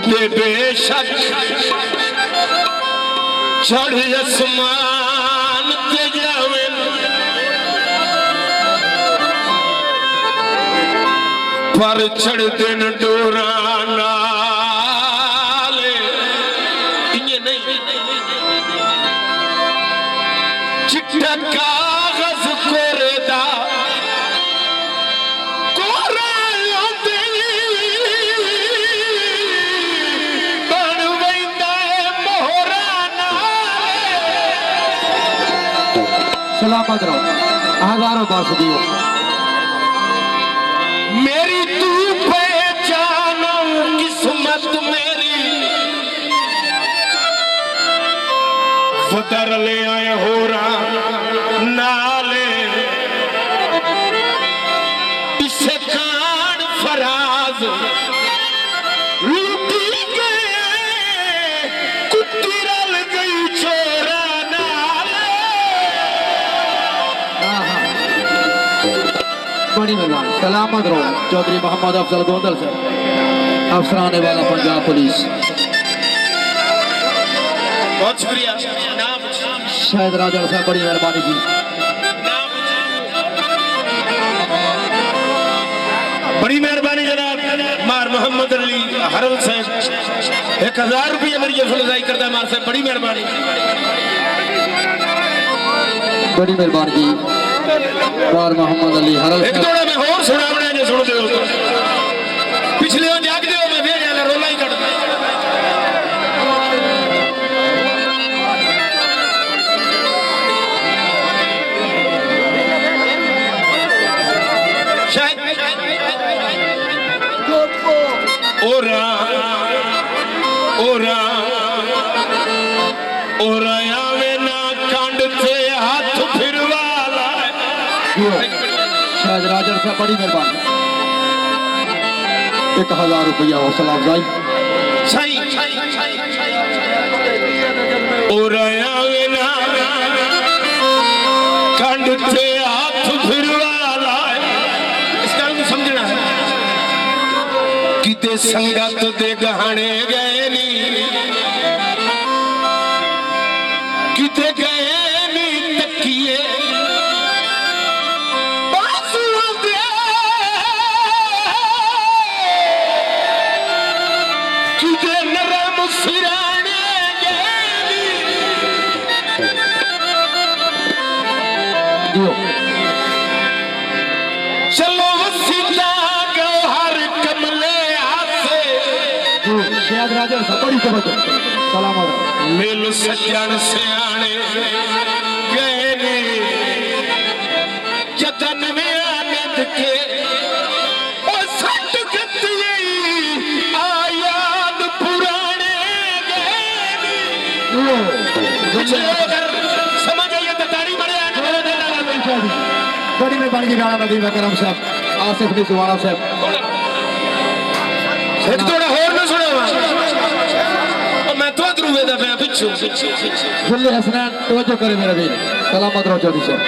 ते बेशक चढ़ आसमान ते जावे पर चढ़ दिन डोरा नाले इन्हें नहीं चिट्टा कागज कोरेदा सलामत रहो हजारों बार दियो मेरी तू पहचानो किस्मत मेरी फतर ले आए हो रहा नाले इसे कान फराज लुटी गए कुत्ती रल गई चोरा बड़ी मेहरबानी सलामत रहो चौधरी मोहम्मद अफजल गोंदल से अफसराने वाला पंजाब पुलिस बहुत शुक्रिया शायद राजा साहब बड़ी मेहरबानी जी बड़ी मेहरबानी जनाब मार मोहम्मद अली हरल साहब 1000 रुपये मेरी फलजाई करता है मार साहब बड़ी मेहरबानी जी मार मोहम्मद अली हरल एक थोड़ा मैं और सुनावना है सुन दो पिछले जाग दो मैं फिर यार रोला ही कट शायद ओरा ओरा ओरा आवे ना कांड थे हाथ फिरवाला शायद राजा साहब बड़ी मेहरबानी 1000 रुपया हौसला अफजाई सही ओरा आवे ना कांड थे हाथ फिरवाला इसका भी समझना है किते संगत दे गहने गए नी किते गए नी तकिए किते नरम सिराने गए चलो वसीला गौहर कमले हाथे शायद राजा साहब बड़ी जबरदस्त सलामत मिल सज्जन सियाने गए नी जतन में आनंद के ओ सट गतिए आयाद पुराने गए नी समझ आइए तो ताड़ी बड़े बड़ी मेहरबानी जी गाना नदीम करम साहब आसिफ ने सुवाना साहब एक थोड़ा और ना सुना मैं तो द्रुवे दा मैं पिछू जुल्ले हसनैन तवज्जो करे मेरा वीर सलामत रहो चौधरी साहब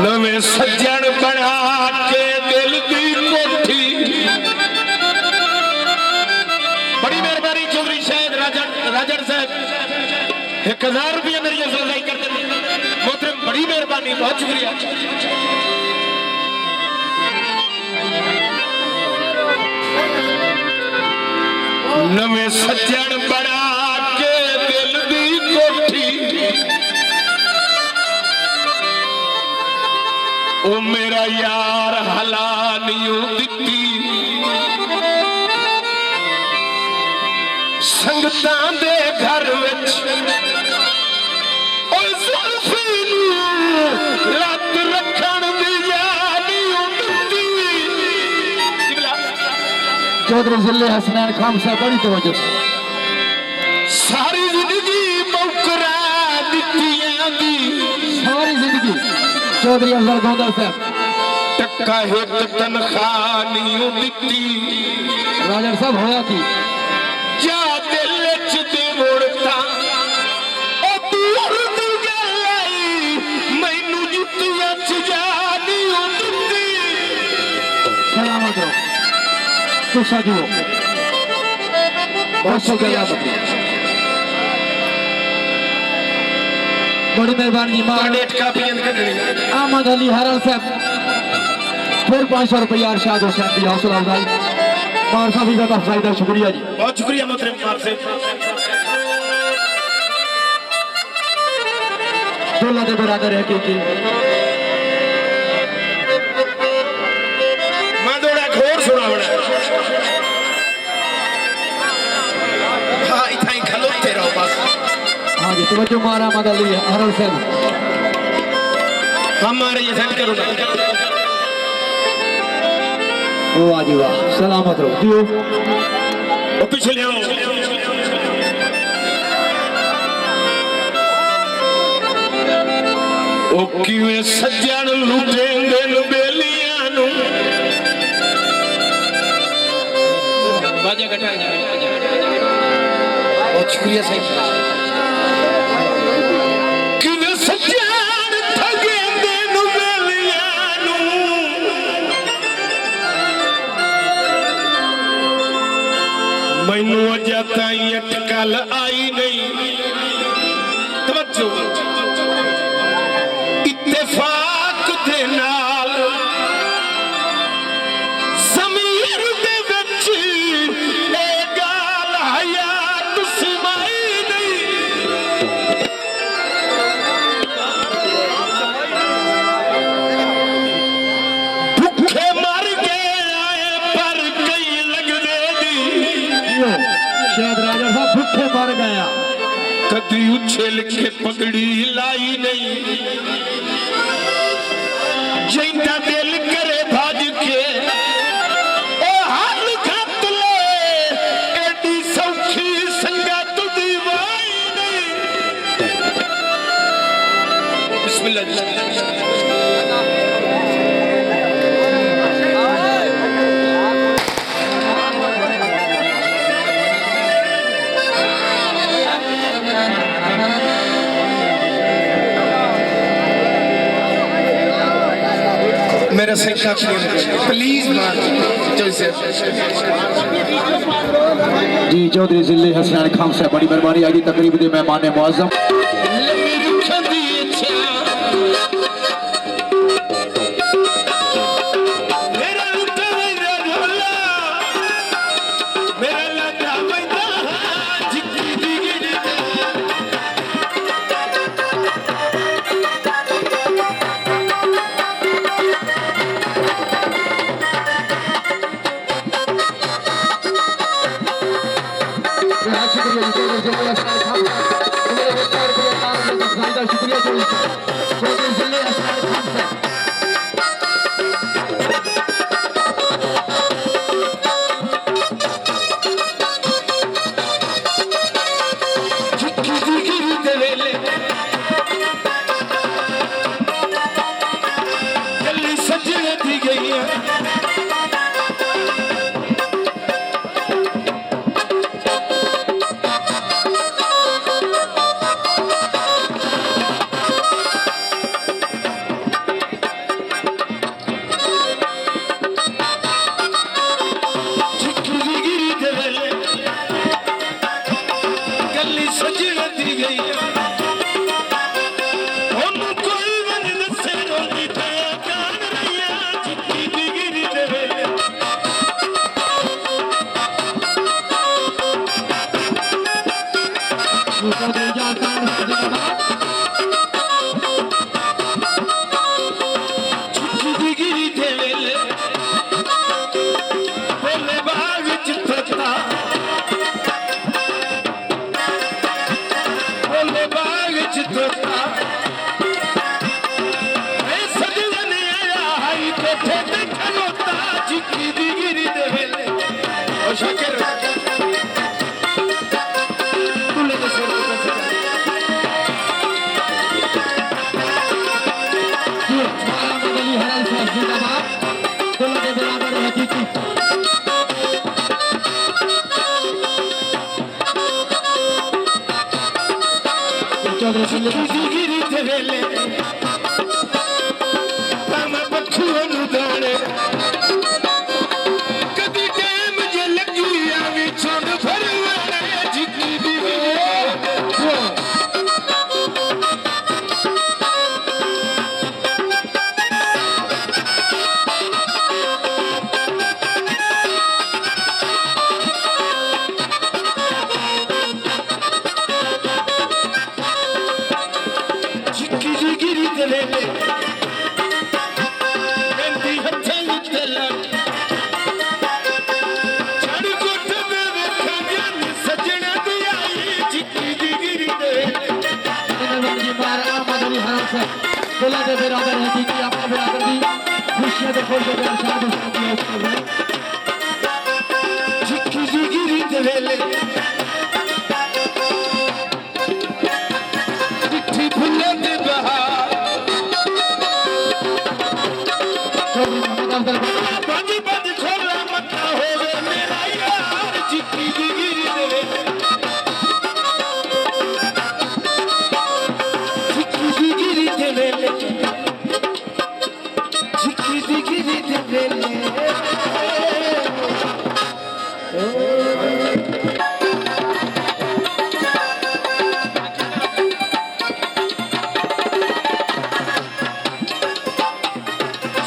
नवे सज्जन बना के दिल दी कोठी बड़ी मेहरबानी चौधरी शायद राजन साहब 1000 रुपये मेरी फलजाई कर देते मोहतरम बड़ी मेहरबानी बहुत शुक्रिया नवे सज्जन बना के दिल दी कोठी ओ मेरा यार हला नहीं दिती संगतां दे घर विच ओ जुल्फी रत रखण दी यानी दिती चौधरी जुल्ले हसनैन खान साहब बड़ी तवज्जो सारी जिंदगी मुकरा दित्तियां दी सारी जिंदगी चौधरी अफजल गोंदल साहब टक्का एक तनख्वाह नहीं दिती राजा साहब होया की जा दिल च दे मुड़ता ओ दूर दी गल आई मैनू जुत्तियां च सलामत रहो तो साजो बहुत शुक्रिया बड़ी मेहरबानी अहमद अली हरल साहब फिर 500 रुपया अरशाद हुसैन की हौसला अफजाई मार साहब इज्जत अफजाई का शुक्रिया जी बहुत शुक्रिया मोहतरम मार से दोला दे बरादर है क्योंकि मैं थोड़ा घोर सुना बड़ा हाँ इतना ही खलोते रहो बस हाँ जी तवज्जो मारा अहमद अली हरल साहब हमारे ये सेट करो ना ओ आजी वाह सलामत रहो दियो वो पिछले आओ ओ किवें सज्जन लुटेंगे बेलियां नु बाजा कटा बहुत शुक्रिया साहब किवें सज्जन ठगेंगे बेलियां नु मैनू अजा ताई अटकल आई नहीं तवज्जो इत्तेफाक दे नाल ज़मीर दे विच ए गाल हयात समाई नहीं भुखे मर गए आए पर कई लगदे दी शायद राजा साहब भूखे मर गया कदी उछल के पगड़ी लाई नहीं जिंदा दिल करे भाज के ओ हाल खत ले एडी सौखी संगत दी वाई नहीं बिस्मिल्लाह मेरा सिक्का प्लीज जी चौधरी जिले हसनैन खान साहब बड़ी मेहरबानी आगे तकरीब के मेहमान मुआज़्ज़म ਦੇ ਵੇਲੇ ਕਹਿੰਦੀ ਹੱਥਾਂ ਉੱਤੇ ਲੱਗ ਛੜ ਗੁੱਟ ਦੇ ਵੇਖਾਂ ਜਨ ਸੱਜਣਾ ਦੀ ਆਈ ਜਿੱਕੀ ਦੀ ਗਿਰੀ ਦੇ जी बार अहमद अली हरम से बोला दे बराबर है कि आपका बराबर दी खुशियां तो खोल के इरशाद हुसैन की उसके में जिक्की दी गिरी दे वेले चिट्ठी फुल्ले दे बहार चौधरी मोहम्मद अफजल बंद बंद खोला मक्का होवे मेरा यार जिक्की दी गिरी दे वेले जिक्की दी गिरी दे वेले जिक्की दी गिरी दे वेले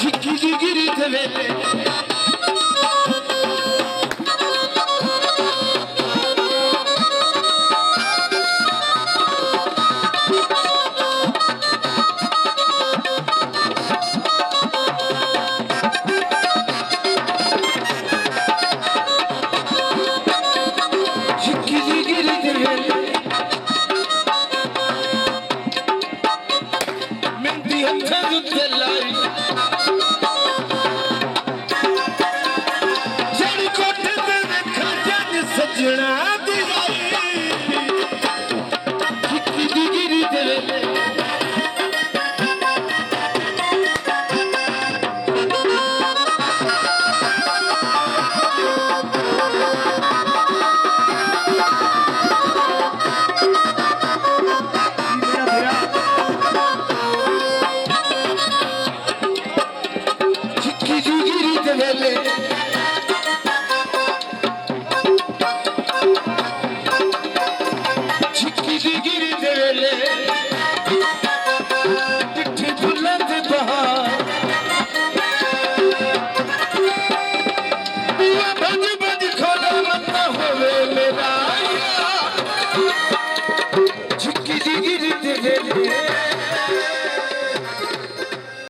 जिक्की दी गिरी दे वेले जिक्की दी गिरी दे वेले मेहंदी हत्थां उत्ते लाई जड़ कोठे ते वेखां जन सजना दी आई जिक्की दी गिरी दे वेले जिक्की दी गिरी दे वेले जिक्की दी गिरी दे वेले चिट्ठी फुल्लां दे बहार बुआ बंद बंद खोला मत्ता होवे मेरा यार जिक्की दी गिरी दे वेले